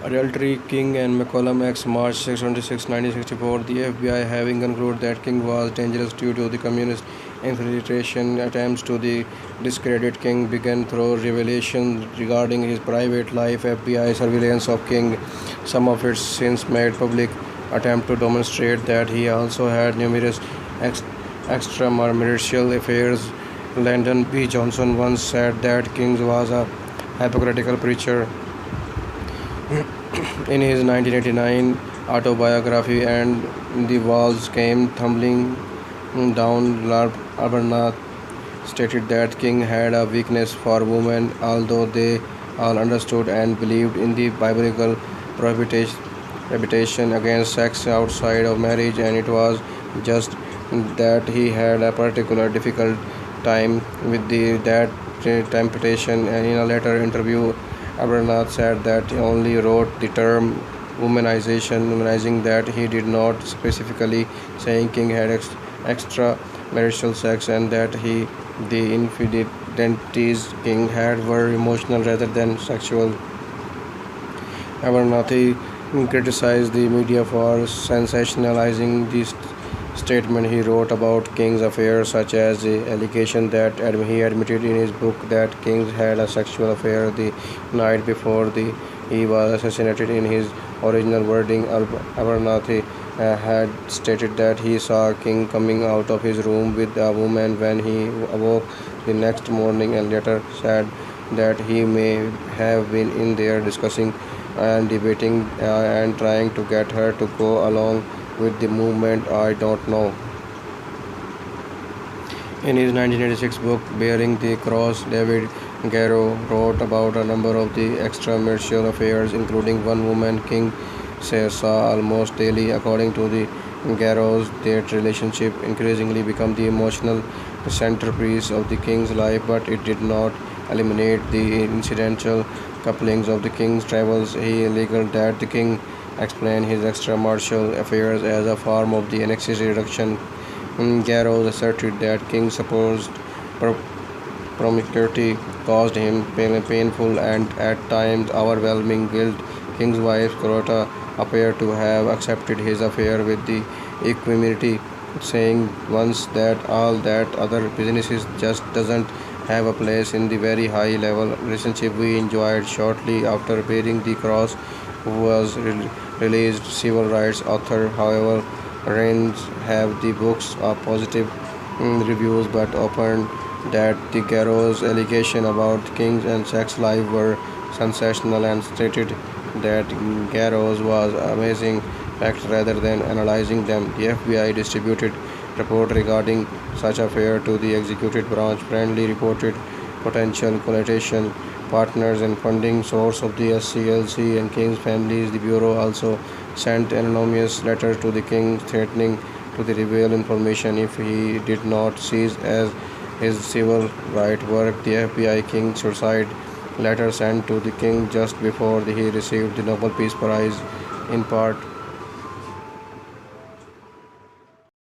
Adultery King and McCollum X March 26, 1964. The FBI, having concluded that King was dangerous due to the communist infiltration attempts to discredit King, began through revelations regarding his private life. FBI surveillance of King, some of it since made public, attempt to demonstrate that he also had numerous ex- extramarital affairs. Lyndon B. Johnson once said that King was a hypocritical preacher in his 1989 autobiography, and the walls came tumbling down. Arbuthnot stated that King had a weakness for women, although they all understood and believed in the biblical prohibition against sex outside of marriage, and it was just that he had a particular difficult time with that temptation. And in a later interview, Abernath said that he only wrote the term womanizing, that he did not specifically say King had extramarital sex, and that the infidelities King had were emotional rather than sexual. Abernath criticized the media for sensationalizing the statement he wrote about King's affairs, such as the allegation that he admitted in his book that King had a sexual affair the night before he was assassinated. In his original wording, Abernath had stated that he saw King coming out of his room with a woman when he awoke the next morning, and later said that he may have been in there discussing and debating and trying to get her to go along with the movement. I don't know. In his 1986 book Bearing the Cross, David Garrow wrote about a number of the extramarital affairs, including one woman King saw almost daily. According to the Garrows, that relationship increasingly became the emotional centerpiece of the King's life, but it did not eliminate the incidental couplings of the King's travels. He alleged that the King explained his extramarital affairs as a form of the anxiety reduction. Garrows asserted that King's supposed promiscuity caused him painful and at times overwhelming guilt. King's wife Corota appeared to have accepted his affair with the equanimity, saying once that all that other businesses just doesn't have a place in the very high level relationship we enjoyed. Shortly after Bearing the Cross was released, civil rights author, however, Rains have the books of positive reviews, but opened that the Garrow's allegation about King's and sex life were sensational, and stated that Garrow's was amazing facts rather than analyzing them. The FBI distributed report regarding such affair to the executive branch, friendly reported potential coalition partners and funding source of the SCLC and King's families. The Bureau also sent anonymous letters to the King threatening to reveal information if he did not cease as his civil rights work. The FBI King suicide letter sent to the King just before he received the Nobel Peace Prize, in part